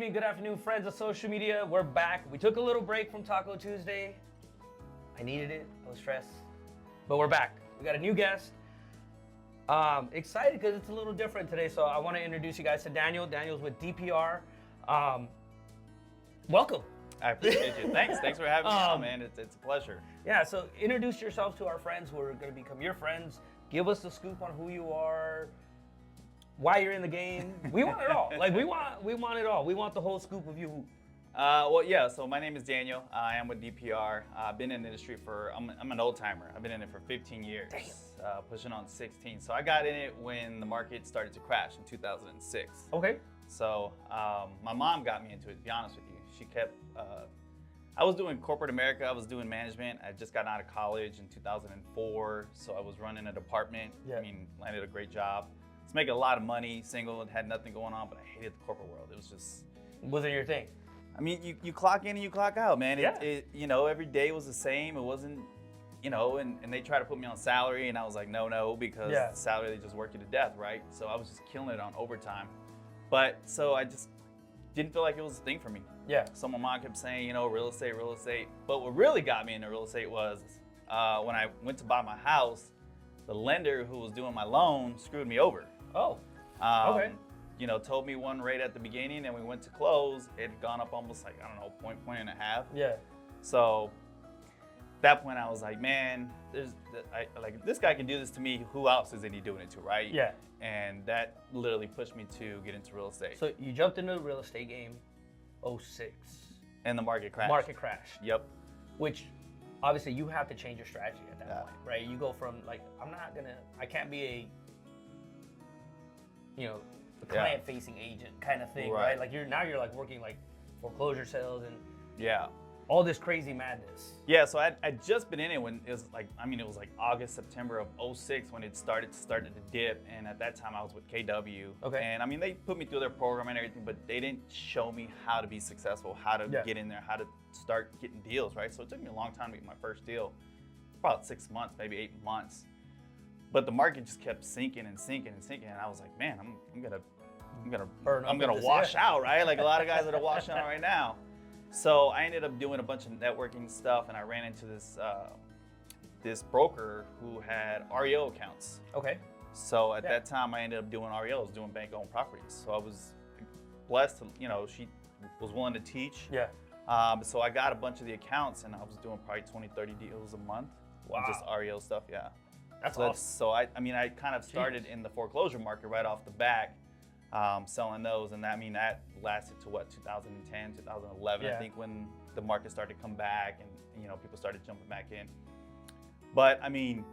evening, good afternoon, friends of social media. We're back. We took a little break from Taco Tuesday. I needed it. I was stressed. But we're back. We got a new guest. Excited because it's a little different today. So I want to introduce you guys to Daniel. Daniel's with DPR. Welcome. I appreciate you. Thanks for having me on, man. It's a pleasure. Yeah, so introduce yourselves to our friends who are going to become your friends. Give us the scoop on who you are, why you're in the game. We want it all. Like we want it all. We want the whole scoop of you. So my name is Daniel. I am with DPR. I've been in the industry I'm an old timer. I've been in it for 15 years, pushing on 16. So I got in it when the market started to crash in 2006. Okay. So my mom got me into it, to be honest with you. She kept, I was doing corporate America. I was doing management. I just got out of college in 2004. So I was running a department. Yeah. Landed a great job. I was making a lot of money, single, and had nothing going on, but I hated the corporate world. It was just... Wasn't your thing? You clock in and you clock out, man. Yeah. Every day was the same. It wasn't, and they tried to put me on salary, and I was like, no, because the salary, they just work you to death, right? So I was just killing it on overtime. But so I just didn't feel like it was a thing for me. Yeah. So my mom kept saying, real estate. But what really got me into real estate was when I went to buy my house, the lender who was doing my loan screwed me over. Oh, okay. Told me one rate at the beginning, and we went to close. It had gone up almost like, point and a half. Yeah. So at that point, I was like, man, this guy can do this to me. Who else is he doing it to, right? Yeah. And that literally pushed me to get into real estate. So you jumped into the real estate game, 06. And the market crashed. Market crashed. Yep. Which, obviously, you have to change your strategy at that point, right? You go from I can't be a client-facing agent kind of thing, right? Like you're working like foreclosure sales and all this crazy madness. Yeah, so I'd just been in it when it was like August, September of 06 when it started to dip, and at that time I was with KW. Okay. And they put me through their program and everything, but they didn't show me how to be successful, how to get in there, how to start getting deals, right? So it took me a long time to get my first deal, about 6 months, maybe 8 months. But the market just kept sinking and sinking and sinking, and I was like, man, I'm gonna wash out, right? Like a lot of guys that are washing out right now. So I ended up doing a bunch of networking stuff, and I ran into this broker who had REO accounts. Okay. So at that time, I ended up doing REOs, doing bank-owned properties. So I was blessed to, she was willing to teach. Yeah. So I got a bunch of the accounts, and I was doing probably 20, 30 deals a month. Wow. Just REO stuff, yeah. That's awesome. So I kind of started in the foreclosure market right off the bat, selling those, and that lasted to 2010, 2011, I think, when the market started to come back and people started jumping back in. But it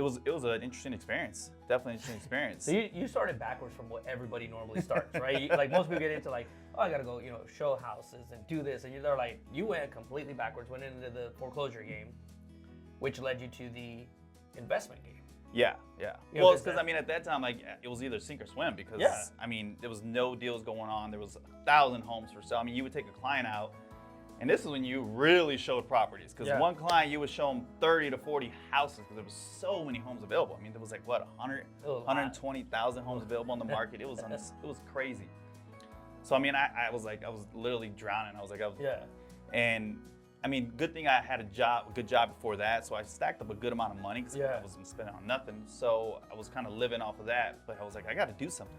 was an interesting experience, definitely an interesting experience. So you started backwards from what everybody normally starts, right? Like most people get into I gotta go, show houses and do this, and they're like, you went completely backwards, went into the foreclosure game, which led you to the investment game. Yeah. Well, it's because at that time, it was either sink or swim because there was no deals going on. There was 1,000 homes for sale. You would take a client out, and this is when you really showed properties. Because one client, you would show them 30 to 40 houses because there was so many homes available. There was 120,000 homes available on the market. It was crazy. So I was literally drowning. And good thing I had a good job before that, so I stacked up a good amount of money because I wasn't spending on nothing. So I was kind of living off of that, but I was like, I got to do something.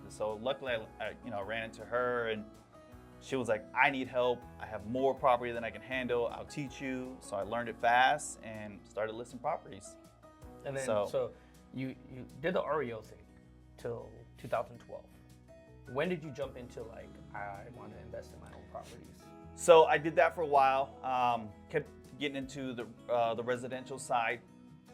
So luckily, I ran into her, and she was like, I need help. I have more property than I can handle. I'll teach you. So I learned it fast and started listing properties. And then, so you did the REO thing till 2012. When did you jump into I want to invest in my own properties? So I did that for a while, kept getting into the residential side,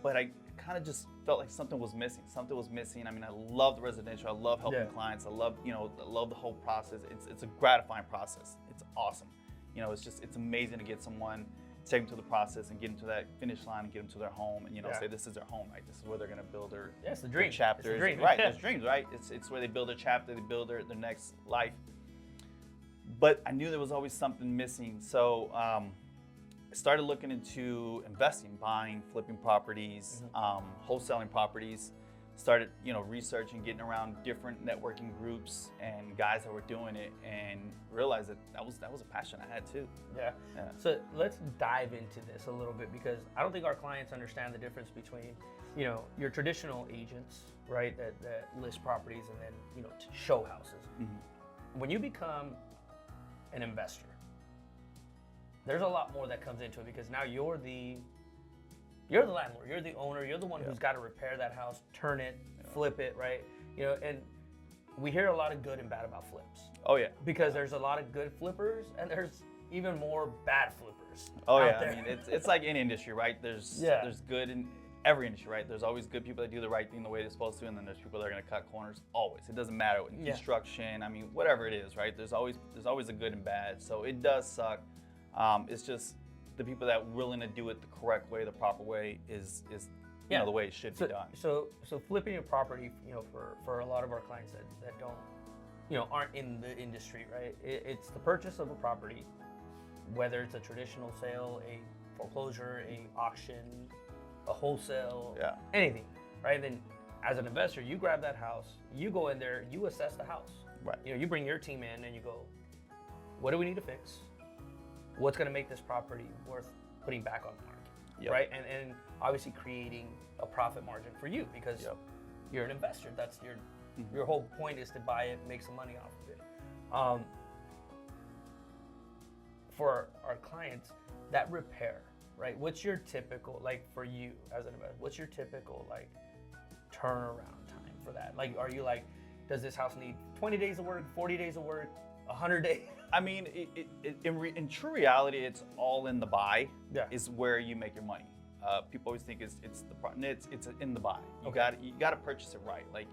but I kind of just felt like something was missing. I love the residential. I love helping clients. I love the whole process. It's a gratifying process. It's awesome. It's amazing to get someone, take them through the process and get them to that finish line and get them to their home and say this is their home, right? This is where they're gonna build their it's the dream. Chapters. It's the dream. Right, it's dreams, right? It's where they build their chapter, they build their next life. But I knew there was always something missing, so I started looking into investing, buying, flipping properties, wholesaling properties. started, researching, getting around different networking groups and guys that were doing it, and realized that was a passion I had too. Yeah. So let's dive into this a little bit, because I don't think our clients understand the difference between, your traditional agents, right, that list properties and then, show houses. Mm-hmm. When you become an investor, there's a lot more that comes into it, because now you're the landlord, you're the owner, you're the one who's got to repair that house, turn it, flip it, right? And we hear a lot of good and bad about flips. Oh yeah. Because there's a lot of good flippers and there's even more bad flippers. Oh out yeah. there. I mean, it's like any industry, right? There's good in every industry, right? There's always good people that do the right thing the way they're supposed to, and then there's people that are going to cut corners. Always. It doesn't matter in construction. I mean, whatever it is, right? There's always a good and bad. So it does suck. It's just the people that are willing to do it the correct way, the proper way is the way it should be done. So flipping a property, for a lot of our clients that don't, aren't in the industry, right? It's the purchase of a property, whether it's a traditional sale, a foreclosure, a auction, a wholesale, anything, right? Then as an investor, you grab that house, you go in there, you assess the house. Right. You bring your team in and you go, what do we need to fix? What's going to make this property worth putting back on the market, right? And obviously creating a profit margin for you, because you're an investor. That's your whole point is to buy it, make some money off of it. For our clients, that repair, right? What's your typical, like for you as an investor, what's your typical like turnaround time for that? Like, are you like, does this house need 20 days of work, 40 days of work, 100 days? I mean, in true reality, it's all in the buy. Is where you make your money. People always think it's in the buy. You got to purchase it right. Like,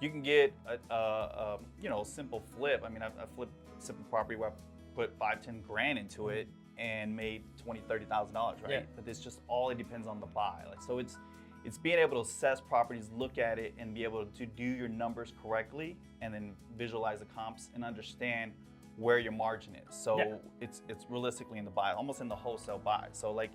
you can get a simple flip. I mean, I flipped simple property where I put $5-10 grand into it and made $20,000-$30,000, right? Yeah. But it's just all it depends on the buy. Like, so it's being able to assess properties, look at it, and be able to do your numbers correctly, and then visualize the comps and understand where your margin is. So it's realistically in the buy, almost in the wholesale buy. So like,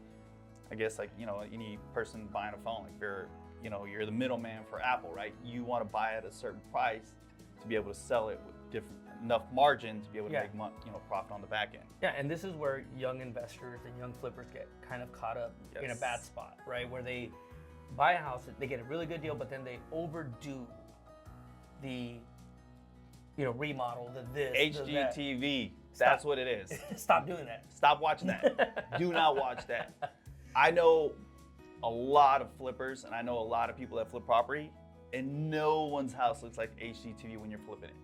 I guess like, any person buying a phone, like you're the middleman for Apple, right? You want to buy at a certain price to be able to sell it with enough margin to be able to make profit on the back end. Yeah, and this is where young investors and young flippers get kind of caught up in a bad spot, right? Where they buy a house, they get a really good deal, but then they overdo the remodel, the HGTV. That's what it is. Stop doing that. Stop watching that. Do not watch that. I know a lot of flippers, and I know a lot of people that flip property, and no one's house looks like HGTV when you're flipping it.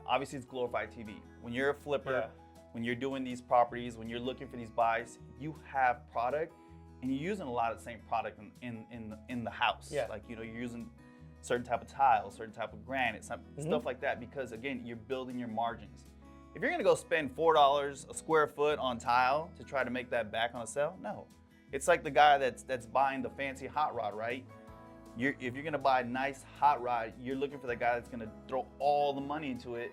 Obviously, it's glorified TV. When you're a flipper, when you're doing these properties, when you're looking for these buys, you have product, and you're using a lot of the same product in the house. Like, you're using certain type of tile, certain type of granite, stuff like that, because again, you're building your margins. If you're gonna go spend $4 a square foot on tile to try to make that back on a sale, no. It's like the guy that's buying the fancy hot rod, right? If you're gonna buy a nice hot rod, you're looking for the guy that's gonna throw all the money into it.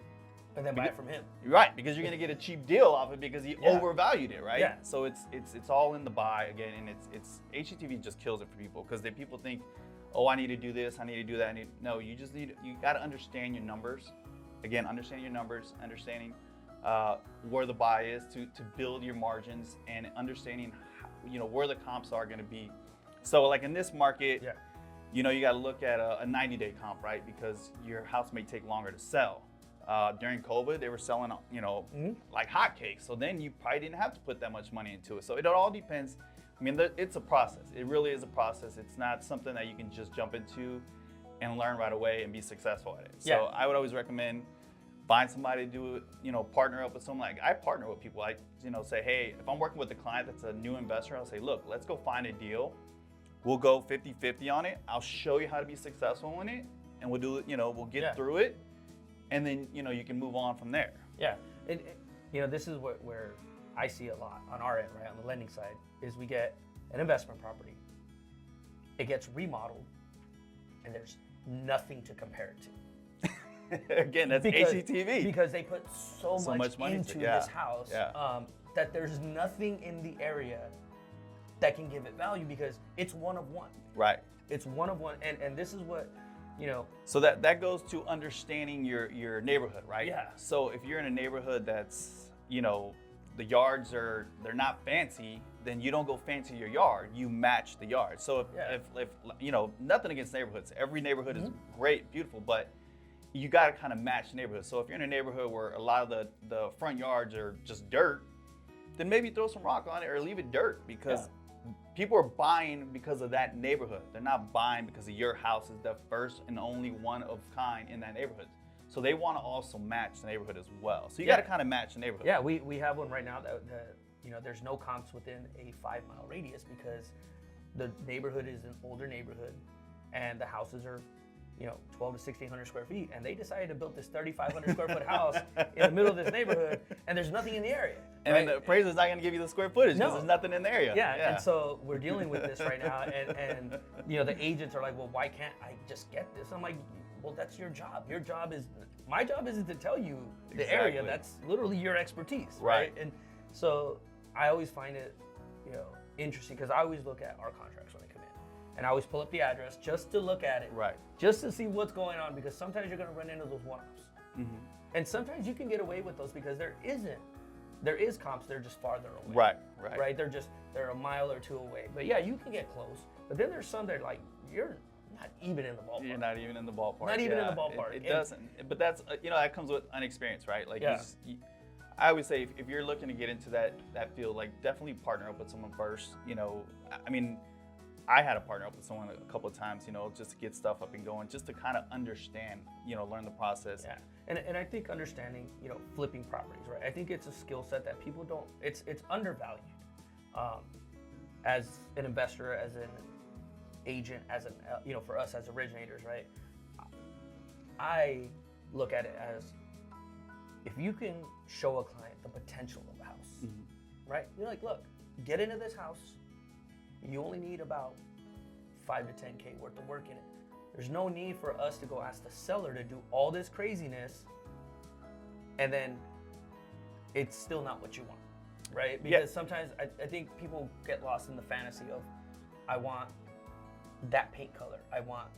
And then buy it from him. Right, because you're gonna get a cheap deal off it because he overvalued it, right? So it's all in the buy again, and it's HGTV just kills it for people, because people think, oh, I need to do this, I need to do that. No, you got to understand your numbers. Again, understanding your numbers, understanding where the buy is to build your margins, and understanding where the comps are going to be. So like in this market, you got to look at a 90-day comp, right? Because your house may take longer to sell. During COVID, they were selling, like hotcakes. So then you probably didn't have to put that much money into it. So it all depends. I mean, it's a process. It really is a process. It's not something that you can just jump into and learn right away and be successful at it. So I would always recommend find somebody to do it, partner up with someone. Like, I partner with people. I, say, hey, if I'm working with a client that's a new investor, I'll say, look, let's go find a deal. We'll go 50-50 on it. I'll show you how to be successful in it, and we'll do it, we'll get through it. And then, you can move on from there. Yeah. This is where I see a lot on our end, right, on the lending side, is we get an investment property. It gets remodeled, and there's nothing to compare it to. Again, that's HGTV. Because they put so much money into this house that there's nothing in the area that can give it value, because it's one of one. Right. It's one of one. And this is what you know. So that goes to understanding your neighborhood, right? Yeah. So if you're in a neighborhood that's, you know, the yards they're not fancy, then you don't go fancy your yard. You match the yard. So if you know, nothing against neighborhoods. Every neighborhood is great, beautiful, but you got to kind of match the neighborhood. So if you're in a neighborhood where a lot of the front yards are just dirt, then maybe throw some rock on it or leave it dirt, because people are buying because of that neighborhood. They're not buying because of your house is the first and only one of kind in that neighborhood. So they want to also match the neighborhood as well. So you got to kind of match the neighborhood. Yeah, we have one right now that you know, there's no comps within a 5-mile radius because the neighborhood is an older neighborhood and the houses are, you know, 12 to 1,600 square feet, and they decided to build this 3,500 square foot house in the middle of this neighborhood, and there's nothing in the area. And then the appraiser's not going to give you the square footage because there's nothing in the area. Yeah, and so we're dealing with this right now, and you know, the agents are like, well, why can't I just get this? I'm like, well, that's your job. Your job is, my job isn't to tell you the area. That's literally your expertise, right? And so I always find it, you know, interesting because I always look at our contracts when they come in, and I always pull up the address just to look at it, just to see what's going on, because sometimes you're going to run into those one-offs, and sometimes you can get away with those because there is comps, they're just farther away, right? They're a mile or two away, but yeah, you can get close, but then there's some that like you're not even in the ballpark. You're not even in the ballpark. Not even in the ballpark. It doesn't. But that's, you know, that comes with inexperience, right? Like, I always say, if you're looking to get into that field, like, definitely partner up with someone first. You know, I mean, I had to partner up with someone a couple of times, you know, just to get stuff up and going, just to kind of understand, you know, learn the process. Yeah, and I think understanding, you know, flipping properties, right? I think it's a skill set that people don't. It's undervalued. As an investor, as an agent, as an you know, for us as originators, right? I look at it as, if you can show a client the potential of a house, right? You're like, look, get into this house. You only need about 5 to 10K worth of work in it. There's no need for us to go ask the seller to do all this craziness, and then it's still not what you want, right? Because sometimes I think people get lost in the fantasy of, I want that paint color, I want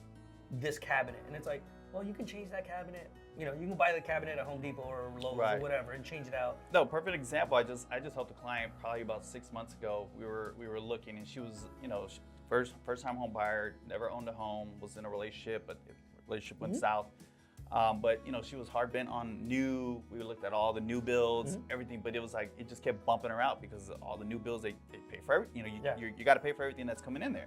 this cabinet, and it's like, well, you can change that cabinet. You know, you can buy the cabinet at Home Depot or Lowe's or whatever and change it out. No, perfect example. I just helped a client probably about 6 months ago. We were looking, and she was, you know, first time home buyer, never owned a home, was in a relationship, but the relationship went south. But you know, she was hard bent on new. We looked at all the new builds, everything, but it was like, it just kept bumping her out because all the new builds, they pay for everything. You know, you got to pay for everything that's coming in there.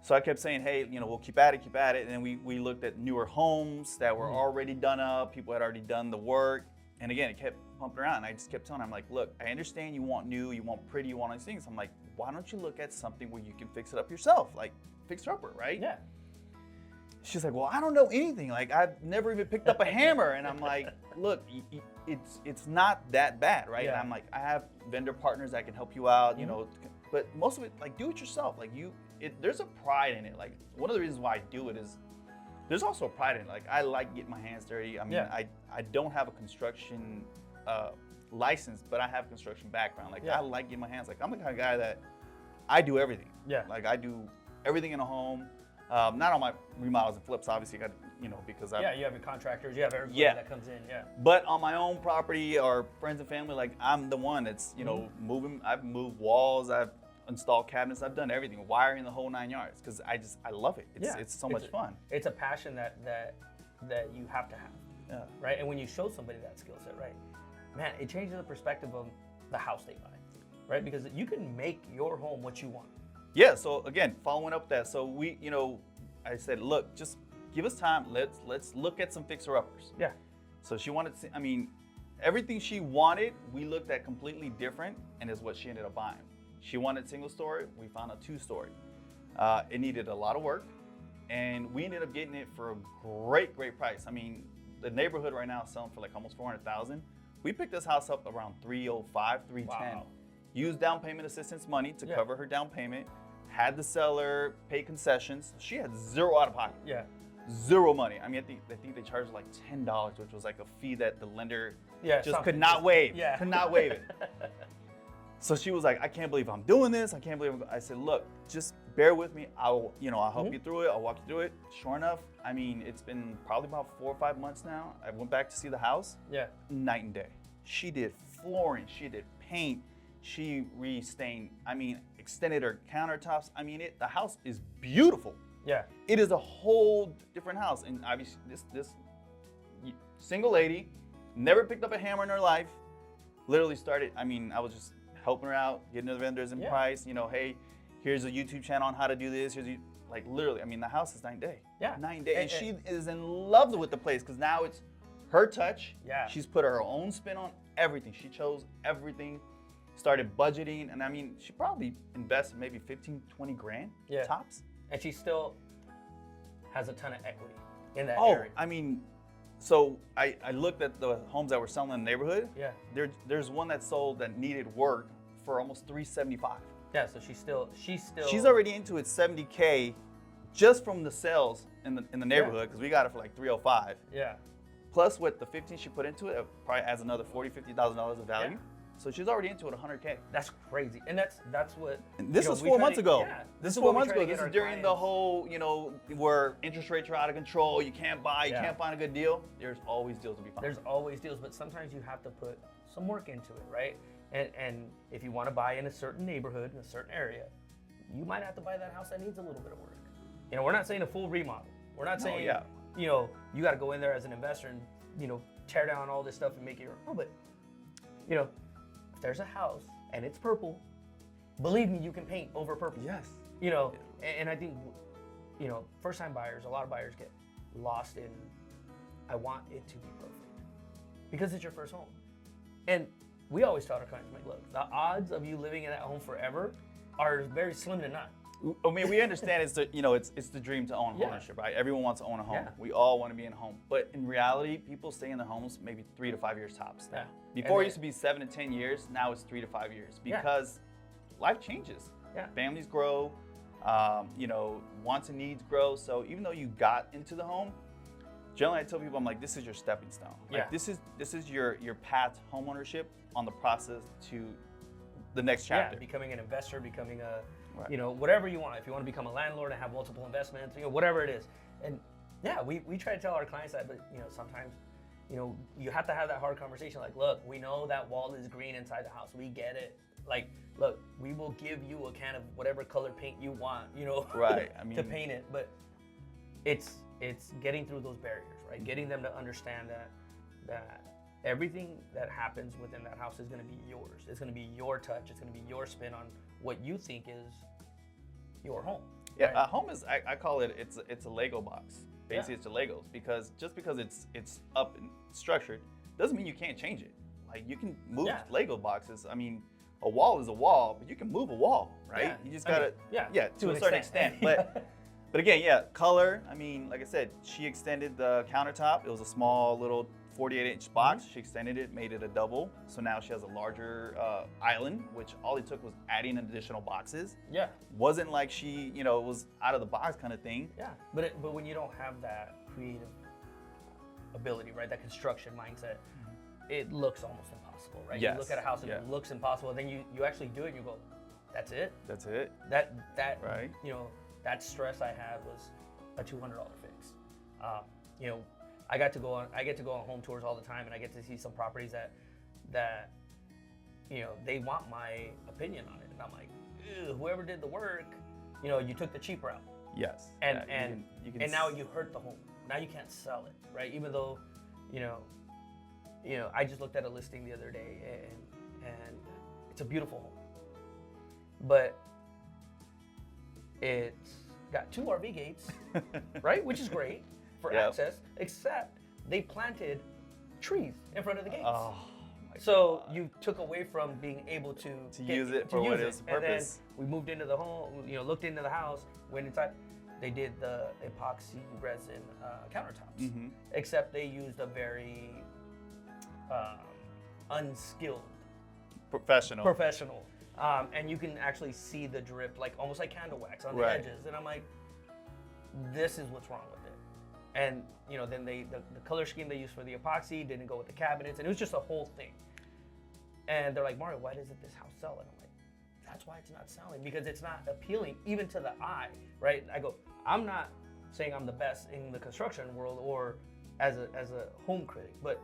So I kept saying, hey, you know, we'll keep at it. And then we looked at newer homes that were already done up. People had already done the work. And again, it kept pumping around. And I just kept telling her, I'm like, look, I understand you want new, you want pretty, you want all these things. I'm like, why don't you look at something where you can fix it up yourself? Like, fixer-upper, right? Yeah. She's like, well, I don't know anything. Like, I've never even picked up a hammer. And I'm like, look, it's not that bad, right? And I'm like, I have vendor partners that can help you out, you know, but most of it, like, do it yourself. Like, there's a pride in it. Like, one of the reasons why I do it is there's also a pride in it. Like, I like getting my hands dirty. I mean, I don't have a construction license, but I have a construction background. Like, I like getting my hands. Like, I'm the kind of guy that I do everything. Like, I do everything in a home. Not on my remodels and flips, obviously, you know, because you have your contractors, you have everybody that comes in, But on my own property or friends and family, like, I'm the one that's, you know, moving. I've moved walls, I've installed cabinets, I've done everything, wiring the whole 9 yards, because I love it. It's so much fun. It's a passion that you have to have, right? And when you show somebody that skill set, right, man, it changes the perspective of the house they buy, right? Because you can make your home what you want. Yeah, so again, following up that, so we, you know, I said, look, just give us time, let's look at some fixer-uppers. Yeah. So she wanted to, I mean, everything she wanted, we looked at completely different, and is what she ended up buying. She wanted single story, we found a 2-story. It needed a lot of work, and we ended up getting it for a great price. I mean, the neighborhood right now is selling for like almost $400,000. We picked this house up around $305, $310. Wow. Used down payment assistance money to cover her down payment. Had the seller pay concessions. She had zero out of pocket. Yeah. Zero money. I mean, I think they charged like $10, which was like a fee that the lender just could not waive. Yeah. Could not waive it. So she was like, I can't believe I'm doing this. I can't believe I said, look, just bear with me. I'll help you through it. I'll walk you through it. Sure enough, I mean, it's been probably about 4 or 5 months now. I went back to see the house. Yeah. Night and day. She did flooring. She did paint. She restained. I mean, extended her countertops. I mean, the house is beautiful. Yeah. It is a whole different house. And obviously, this single lady never picked up a hammer in her life. Literally started. I mean, I was just helping her out, getting the vendors in price. Hey, here's a YouTube channel on how to do this. Like literally, I mean, the house is night and day. Yeah. Night and day. And she is in love with the place because now it's her touch. Yeah. She's put her own spin on everything. She chose everything, started budgeting. And I mean, she probably invested maybe 15, 20 grand tops. And she still has a ton of equity in that area. area. I mean, so I looked at the homes that were selling in the neighborhood. Yeah. There's one that sold that needed work for almost $375. Yeah, so she's already into it $70K just from the sales in the neighborhood because we got it for like $305. Yeah. Plus with the 15 she put into it probably adds another $40,000-$50,000 of value. Yeah. So she's already into it $100K. That's crazy. And that's what and this was 4 months ago. Yeah. This is 4 months ago. This is during the whole, where interest rates are out of control, you can't buy, you can't find a good deal. There's always deals to be found. There's always deals, but sometimes you have to put some work into it, right? And if you want to buy in a certain neighborhood, in a certain area, you might have to buy that house that needs a little bit of work. We're not saying a full remodel. We're not saying, you got to go in there as an investor and, tear down all this stuff and make it your own. But, if there's a house and it's purple, believe me, you can paint over purple. Yes. And I think, first time buyers, a lot of buyers get lost in, I want it to be perfect because it's your first home. And we always tell our clients, like, look, the odds of you living in that home forever are very slim to none. I mean, we understand it's the dream to own ownership, right? Everyone wants to own a home. Yeah. We all want to be in a home. But in reality, people stay in their homes maybe 3 to 5 years tops. Yeah. Before it used to be 7 to 10 years. Now it's 3 to 5 years because life changes. Yeah. Families grow, wants and needs grow. So even though you got into the home, generally I tell people, I'm like, this is your stepping stone. Like, this is your path to home ownership on the process to the next chapter. Yeah, becoming an investor, becoming a, whatever you want. If you want to become a landlord and have multiple investments, whatever it is. And yeah, we try to tell our clients that, but sometimes, you have to have that hard conversation. Like, look, we know that wall is green inside the house. We get it. Like, look, we will give you a can of whatever color paint you want, right. I mean, to paint it. But it's getting through those barriers, right? Getting them to understand that everything that happens within that house is going to be yours. It's going to be your touch. It's going to be your spin on what you think is your home. Yeah, right? A home is, I call it, it's a Lego box. Basically, it's a Legos because just because it's up and structured doesn't mean you can't change it. Like, you can move Lego boxes. I mean, a wall is a wall, but you can move a wall, right? Yeah. You just gotta, to a certain extent. But again, color. I mean, like I said, she extended the countertop. It was a small little 48-inch box. She extended it, made it a double. So now she has a larger island, which all it took was adding additional boxes. Yeah. Wasn't like she, was out of the box kind of thing. Yeah. But when you don't have that creative ability, right, that construction mindset, it looks almost impossible, right? Yes. You look at a house and it looks impossible, and then you actually do it and you go, that's it? That's it. That right. That stress I had was a $200 fix. I get to go on home tours all the time, and I get to see some properties that they want my opinion on it, and I'm like, whoever did the work, you took the cheap route. Yes. And and now you hurt the home. Now you can't sell it, right? Even though, I just looked at a listing the other day, and it's a beautiful home, but it's got 2 RV gates, right? Which is great for access, except they planted trees in front of the gates. Oh, so you took away from being able to use it for what its purpose. And then we moved into the home, looked into the house, went inside. They did the epoxy resin countertops, except they used a very unskilled professional. And you can actually see the drip, like almost like candle wax on the edges. And I'm like, this is what's wrong with it. And then the color scheme they used for the epoxy didn't go with the cabinets, and it was just a whole thing. And they're like, Mario, why doesn't this house sell? And I'm like, that's why it's not selling, because it's not appealing even to the eye, right? I go, I'm not saying I'm the best in the construction world or as a home critic, but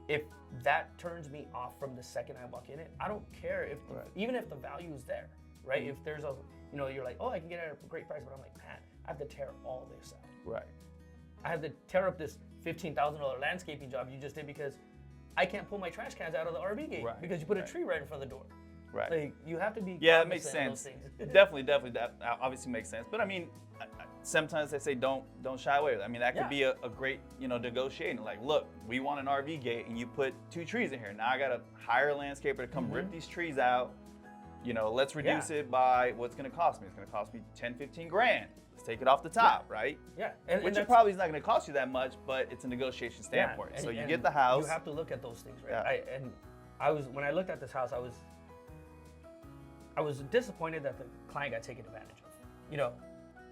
if that turns me off from the second I walk in it, I don't care if even if the value is there, right? If there's a, you're like, oh, I can get it at a great price, but I'm like, man, I have to tear all this out. Right. I have to tear up this $15,000 landscaping job you just did because I can't pull my trash cans out of the RV gate because you put a tree right in front of the door. Right. Like, you have to be. Yeah, it makes sense. Definitely, that obviously makes sense. But I mean, sometimes they say don't shy away. I mean, that could be a great, negotiating. Like, look, we want an RV gate, and you put 2 trees in here. Now I got to hire a landscaper to come rip these trees out. Let's reduce it by what's going to cost me. It's going to cost me 10, 15 grand. Let's take it off the top, right? Yeah. Which it probably is not going to cost you that much, but it's a negotiation standpoint. And, so you and get the house. You have to look at those things, right? When I looked at this house, I was disappointed that the client got taken advantage of,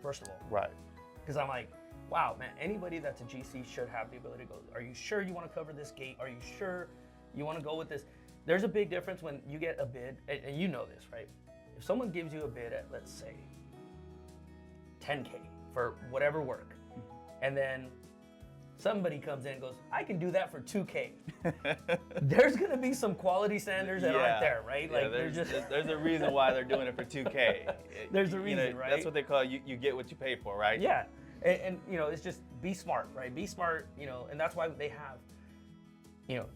first of all. Right. Because I'm like, wow, man, anybody that's a GC should have the ability to go, are you sure you want to cover this gate? Are you sure you want to go with this? There's a big difference when you get a bid, and you know this, right? If someone gives you a bid at, let's say, $10K for whatever work, and then somebody comes in and goes, I can do that for $2K. There's gonna be some quality standards that aren't there, right? Like, there's a reason why they're doing it for $2K. There's a reason, right? That's what they call you get what you pay for, right? Yeah, and it's just be smart, right? Be smart, and that's why they have,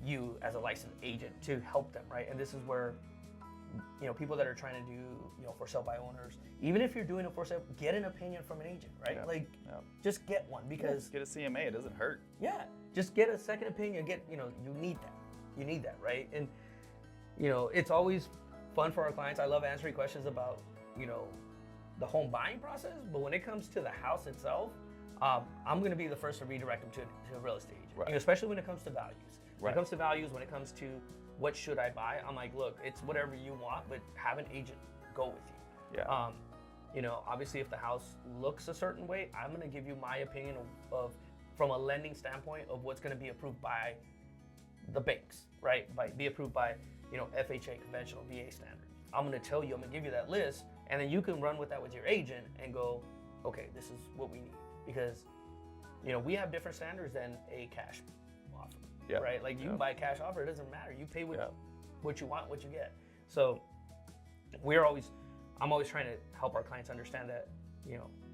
you as a licensed agent to help them, right? And this is where, people that are trying to do, for sale by owners, even if you're doing it for sale, get an opinion from an agent, right? Just get one, because get a CMA, it doesn't hurt. Yeah, just get a second opinion. You need that, right? And it's always fun for our clients. I love answering questions about the home buying process, but when it comes to the house itself, I'm going to be the first to redirect them to a real estate agent, especially when it comes to values. When it comes to values, when it comes to what should I buy, I'm like, look, it's whatever you want, but have an agent go with you. Yeah. Obviously, if the house looks a certain way, I'm going to give you my opinion of from a lending standpoint of what's going to be approved by the banks, right? Be approved by FHA, conventional VA standards. I'm going to tell you, I'm going to give you that list, and then you can run with that with your agent and go, okay, this is what we need, because we have different standards than a cash offer, right? Like, you can buy a cash offer, it doesn't matter. You pay what you want, what you get. So I'm always trying to help our clients understand that,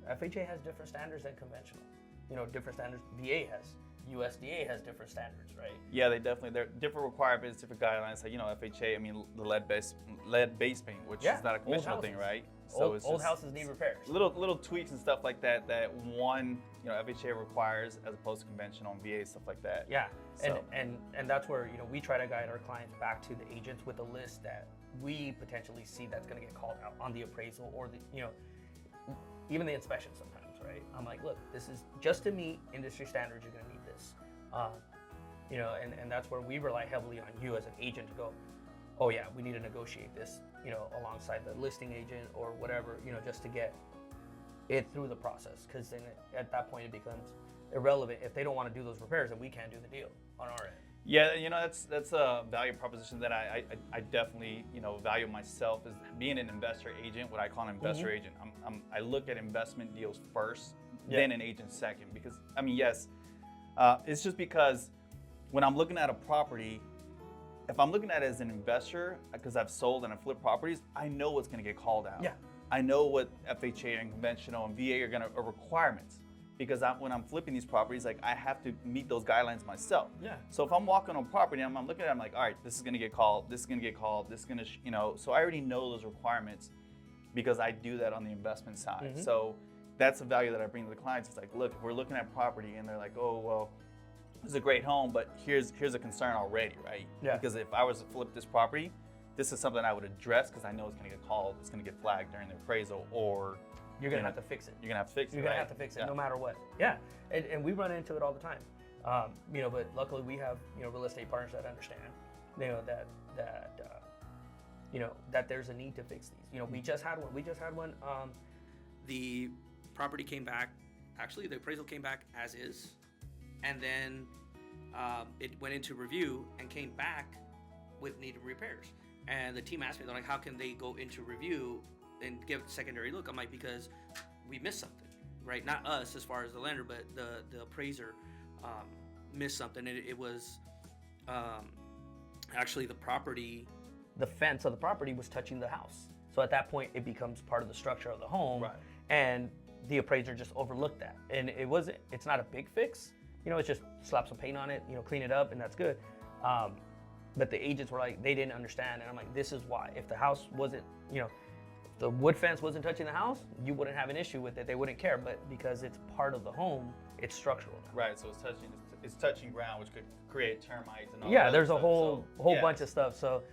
FHA has different standards than conventional. Different standards. VA has, USDA has different standards, right? Yeah, they're different requirements, different guidelines. Like, FHA, I mean, the lead-based paint, which is not a conventional thing, right? So old houses need repairs. Little tweaks and stuff like that one, FHA requires as opposed to conventional and VA, stuff like that. Yeah, so. and that's where, we try to guide our clients back to the agents with a list that we potentially see that's going to get called out on the appraisal or the, even the inspection sometimes, right? I'm like, look, this is just to meet industry standards, you're going to need this. And that's where we rely heavily on you as an agent to go, oh yeah, we need to negotiate this, alongside the listing agent or whatever, just to get it through the process. Because then at that point it becomes irrelevant. If they don't want to do those repairs, then we can't do the deal on our end. Yeah, that's a value proposition that I definitely value myself, is being an investor agent, what I call an investor agent. I look at investment deals first, then an agent second, because I mean, yes, it's just because when I'm looking at a property, if I'm looking at it as an investor, because I've sold and I've flipped properties, I know what's going to get called out. Yeah. I know what FHA and conventional and VA are requirements. Because when I'm flipping these properties, like, I have to meet those guidelines myself. Yeah. So if I'm walking on property, I'm looking at it, I'm like, all right, this is gonna get called, this is gonna get called, this is gonna, so I already know those requirements because I do that on the investment side. So that's the value that I bring to the clients. It's like, look, if we're looking at property and they're like, oh, well, this is a great home, but here's a concern already, right? Yeah. Because if I was to flip this property, this is something I would address because I know it's gonna get called, it's gonna get flagged during the appraisal, or you're going to have to fix it. You're going to have to fix it. You're going to have to fix it no matter what. Yeah. And we run into it all the time. But luckily we have, real estate partners that understand, that there's a need to fix these. We just had one. The property came back, actually the appraisal came back as is. And then it went into review and came back with needed repairs. And the team asked me, they're like, how can they go into review and give a secondary look? I'm like, because we missed something, right? Not us as far as the lender, but the appraiser missed something. It was actually the fence of the property was touching the house. So at that point, it becomes part of the structure of the home. Right. And the appraiser just overlooked that. And it's not a big fix. It's just slap some paint on it, clean it up, and that's good. But the agents were like, they didn't understand. And I'm like, this is why. If the house wasn't, if the wood fence wasn't touching the house, you wouldn't have an issue with it. They wouldn't care. But because it's part of the home, it's structural now. Right, so it's touching ground, which could create termites and all Yeah, that there's a stuff. whole Yeah. bunch of stuff. So,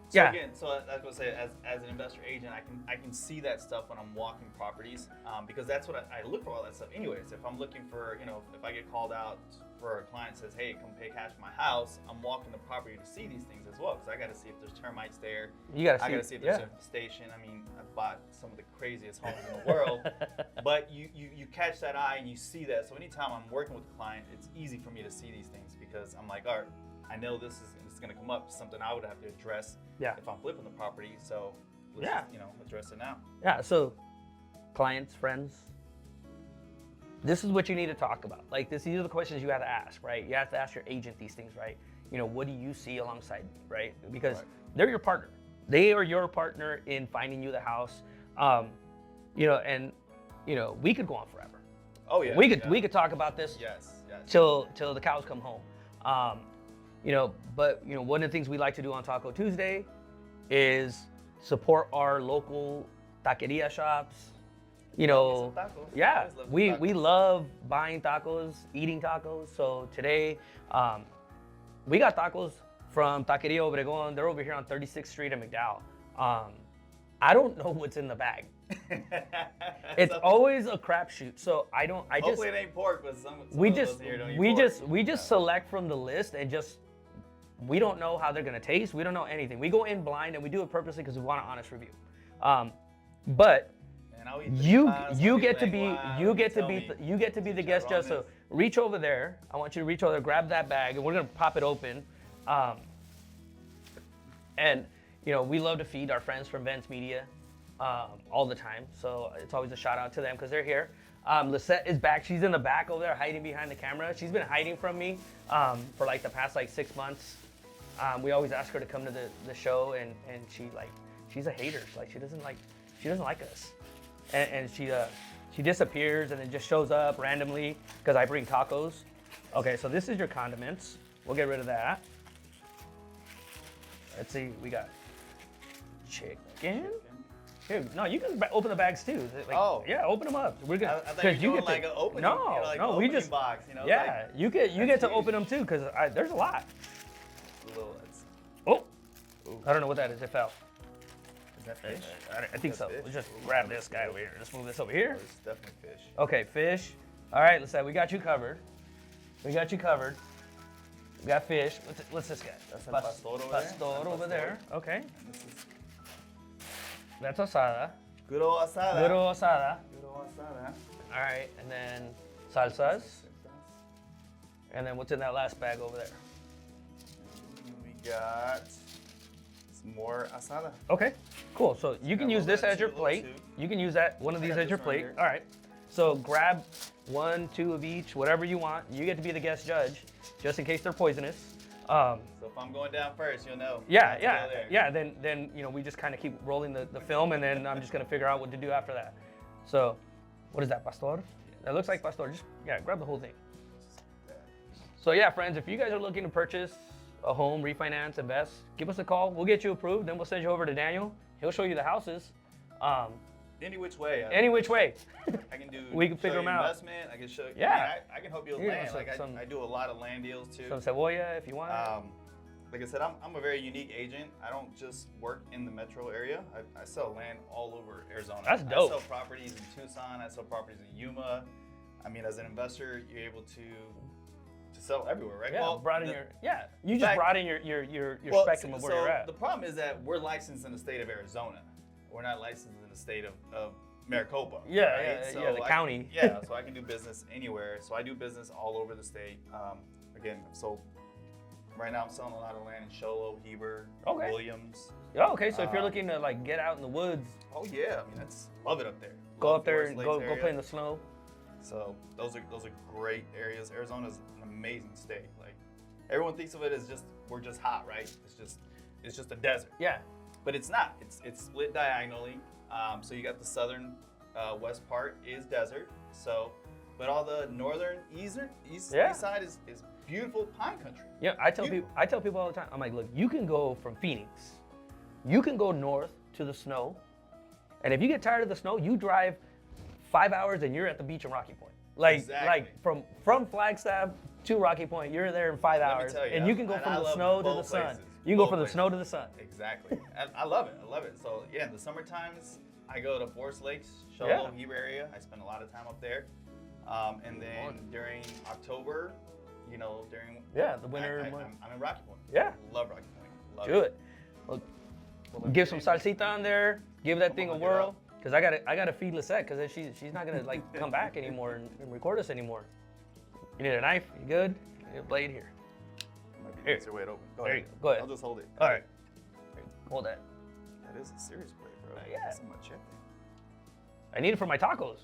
So yeah. again, so I was gonna say, as an investor agent, I can see that stuff when I'm walking properties, because that's what I look for, all that stuff. Anyways, if I'm looking for, if I get called out for a client says, hey, come pay cash for my house, I'm walking the property to see these things as well, because I got to see if there's termites there. I got to see if there's infestation. I mean, I've bought some of the craziest homes in the world, but you catch that eye and you see that. So anytime I'm working with a client, it's easy for me to see these things, because I'm like, all right, I know this is going to come up, something I would have to address if I'm flipping the property. So let's just, address it now. Yeah, so clients, friends, this is what you need to talk about. Like, these are the questions you have to ask, right? You have to ask your agent these things, right? What do you see alongside me, right? Because they're your partner. They are your partner in finding you the house. And we could go on forever. Oh yeah. We could talk about this till the cows come home. But one of the things we like to do on Taco Tuesday is support our local taqueria shops. We love buying tacos, eating tacos. So today, we got tacos from Taqueria Obregon. They're over here on 36th Street in McDowell. I don't know what's in the bag. It's always a crapshoot. So hopefully it ain't pork, but we just select from the list and we don't know how they're gonna taste. We don't know anything. We go in blind and we do it purposely because we want an honest review. But you get to be the guest judge. So reach over there. I want you to reach over there, grab that bag, and we're gonna pop it open. And we love to feed our friends from Vance Media all the time. So it's always a shout out to them because they're here. Lisette is back. She's in the back over there hiding behind the camera. She's been hiding from me for like the past 6 months. We always ask her to come to the show, and she's a hater. Like she doesn't like us, and she disappears and then just shows up randomly because I bring tacos. Okay, so this is your condiments. We'll get rid of that. Let's see, we got chicken. Here, no, you can open the bags too. Yeah, open them up. We're good. Because you get like an opening. No, we just box. Yeah, you get to open them too because there's a lot. Oh, I don't know what that is. It fell. Is that fish? I think so. Let's just grab this guy over here. Let's move this over here. It's definitely fish. Okay, fish. All right, let's say we got you covered. We got fish. What's this guy? That's a pastor over there. Okay. That's asada. Good old asada. All right, and then salsas. And then what's in that last bag over there? We got some more asada. Okay, cool. So you can use this as your plate. You can use one of these as your plate. All right. So grab 1, 2 of each, whatever you want. You get to be the guest judge, just in case they're poisonous. So if I'm going down first, you'll know. Yeah. Then we just kind of keep rolling the film, and then I'm just gonna figure out what to do after that. So, what is that, pastor? That looks like pastor. Just grab the whole thing. So yeah, friends, if you guys are looking to purchase a home, refinance, invest, give us a call. We'll get you approved. Then we'll send you over to Daniel. He'll show you the houses. Any which way. Any which way. I can do. We can figure them out. Investment. I can show. Yeah. I can help you with land. I do a lot of land deals too. Some cebolla if you want. Like I said, I'm a very unique agent. I don't just work in the metro area. I sell land all over Arizona. That's dope. I sell properties in Tucson. I sell properties in Yuma. I mean, as an investor, you're able to sell everywhere, right? Yeah, well, broaden your spectrum of where you're at. The problem is that we're licensed in the state of Arizona. We're not licensed in the state of Maricopa. The county. So I can do business anywhere. So I do business all over the state. Again, I've sold Right now, I'm selling a lot of land in Sholo, Heber, Okay. Williams. Yeah, okay, so if you're looking to like get out in the woods, Oh yeah, I mean love it up there. go Love up there Forest and Lakes go area. play in the snow. So those are great areas. Arizona's an amazing state. Like everyone thinks of it as we're just hot, right? It's just a desert, Yeah. but it's not. It's split diagonally. So you got the southern west part is desert. So, but all the northern east side is beautiful pine country. Yeah, I tell people all the time. I'm like, look, you can go from Phoenix, you can go north to the snow, and if you get tired of the snow, you drive 5 hours and you're at the beach in Rocky Point. Like from Flagstaff to Rocky Point, you're there in 5 hours, Let me tell you, and you can go and from I the love snow to the both sun. places. You can go Both from the places. snow to the sun. Exactly. I love it. I love it. So yeah, in the summer times, I go to Forest Lakes, Sholo, Yeah. Heber area. I spend a lot of time up there. And then during October, during the winter months. I'm in Rocky Point. Yeah. Love Rocky Point. Love Do it. Well, give some salsita on there. Give that thing a hook it whirl. up. Cause I gotta feed Lisette, cause then she's not gonna like come back anymore and record us anymore. You need a knife? You good? You need a blade here. Might be Here. an easier way to open. Go There ahead. you go. Go ahead. I'll just hold it. All right. Hold that. That is a serious plate, bro. Yeah. That's in my check. I need it for my tacos.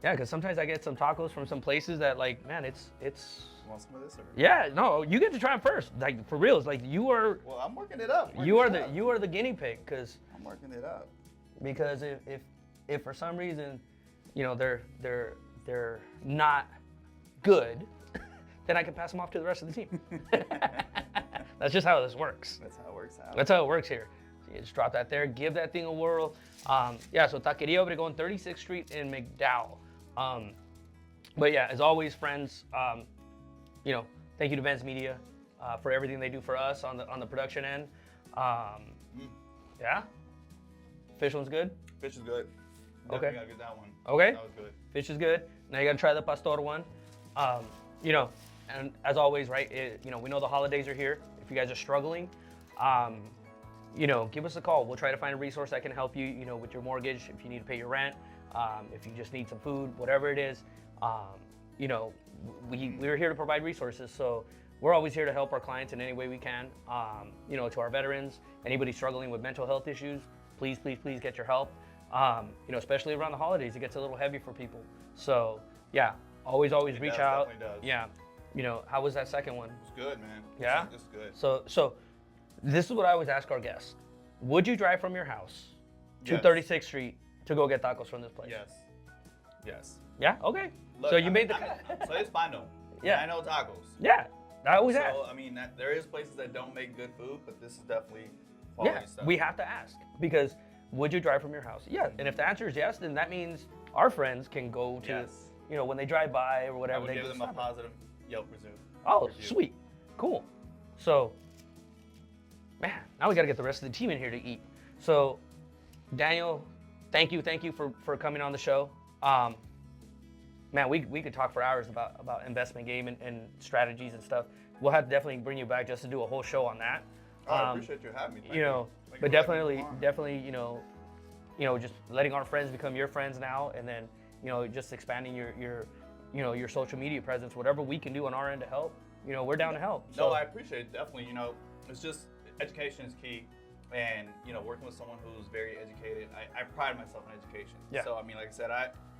Yeah, because sometimes I get some tacos from some places that like, man, it's. You want some of this? Or? Yeah, no, you get to try them first. Like for reals, like you are. Well, I'm working it up. You are the guinea pig, because I'm working it up. if for some reason, they're not good, then I can pass them off to the rest of the team. That's just how this works. That's how it works out. That's how it works here. So you just drop that there, give that thing a whirl. So Taqueria Obregón, 36th Street in McDowell. But yeah, as always, friends, thank you to Vance Media for everything they do for us on the production end. Yeah? Fish one's good? Fish is good. Okay. Definitely gotta get that one. Okay. That was good. Fish is good. Now you gotta try the pastor one. And as always, right, we know the holidays are here. If you guys are struggling, give us a call. We'll try to find a resource that can help you, with your mortgage, if you need to pay your rent, if you just need some food, whatever it is. We're here to provide resources, so we're always here to help our clients in any way we can. To our veterans, anybody struggling with mental health issues, please get your help. Especially around the holidays, it gets a little heavy for people. So yeah, always It reach does, out. definitely does. Yeah. How was that second one? It's good, man. Yeah? It's good. So this is what I always ask our guests. Would you drive from your house to Yes. 36th Street to go get tacos from this place? Yes. Yeah? Okay. Look, So you made the cut. So it's Pando. Yeah. I know tacos. Yeah. I always ask. So, I mean, there is places that don't make good food, but this is definitely quality Yeah, stuff. we have to ask, because would you drive from your house? Yeah, and if the answer is yes, then that means our friends can go to, Yes. when they drive by or I whatever, would they give can them a stop. positive Yelp review. Oh, review. sweet, cool. So, man, now we got to get the rest of the team in here to eat. So, Daniel, thank you for coming on the show. Man, we could talk for hours about investment game and strategies and stuff. We'll have to definitely bring you back just to do a whole show on that. Oh, I appreciate you having me. Thank you know, you. Thank but you for having me definitely, on. just letting our friends become your friends now, and then, just expanding your social media presence, whatever we can do on our end to help, we're down to help. No, I appreciate it, definitely. It's just education is key, and working with someone who's very educated, I pride myself in education. Yeah. So I mean, like I said,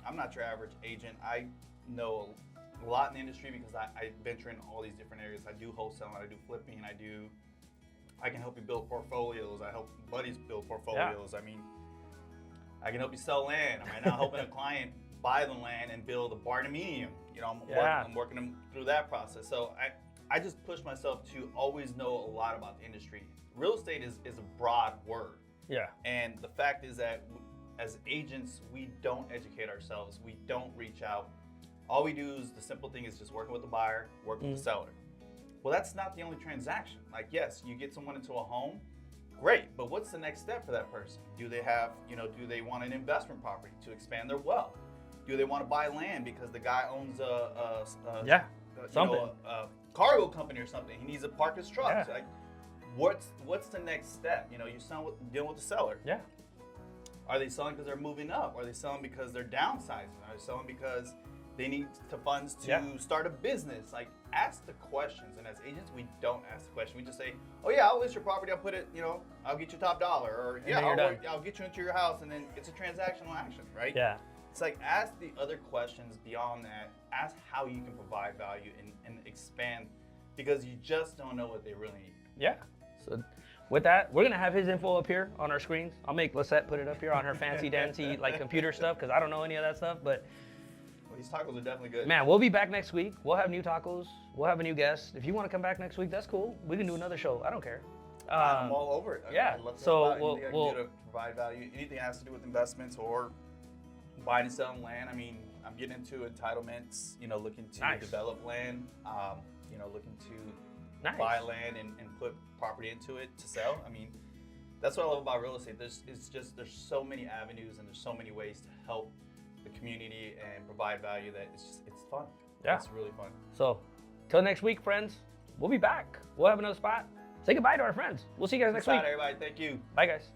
I'm not your average agent. I know a lot in the industry because I venture in all these different areas. I do wholesaling, I do flipping, I can help you build portfolios. I help buddies build portfolios. I mean, I can help you sell land. I'm right now helping a client buy the land and build a barndominium. I'm working them through that process. So I just push myself to always know a lot about the industry. Real estate is a broad word. Yeah. And the fact is that as agents, we don't educate ourselves. We don't reach out. All we do is the simple thing is just working with the buyer, working with the seller. Well, that's not the only transaction. Like, yes, you get someone into a home, great, but what's the next step for that person? Do they have, do they want an investment property to expand their wealth? Do they want to buy land because the guy owns a cargo company or something? He needs to park his truck. Yeah. So, like, what's the next step? You're dealing with the seller. Yeah. Are they selling because they're moving up? Are they selling because they're downsizing? Are they selling because they need the funds to start a business. Like, ask the questions. And as agents, we don't ask the question. We just say, oh yeah, I'll list your property. I'll put it, I'll get you top dollar. Or yeah, I'll get you into your house. And then it's a transactional action, right? Yeah. It's like, ask the other questions beyond that. Ask how you can provide value and expand, because you just don't know what they really need. Yeah. So with that, we're gonna have his info up here on our screens. I'll make Lisette put it up here on her fancy dancy like computer stuff, because I don't know any of that stuff. But these tacos are definitely good. man, we'll be back next week. We'll have new tacos. We'll have a new guest. If you want to come back next week, that's cool. We can do another show. I don't care. I'm all over it. Yeah. So we'll do to provide value. Anything that has to do with investments or buying and selling land. I mean, I'm getting into entitlements. Looking to develop land. Looking to buy land and put property into it to sell. I mean, that's what I love about real estate. There's so many avenues and there's so many ways to help the community and provide value that it's fun. Yeah. It's really fun. So, till next week, friends, we'll be back. We'll have another spot. Say goodbye to our friends. We'll see you guys next week. Everybody. Thank you. Bye, guys.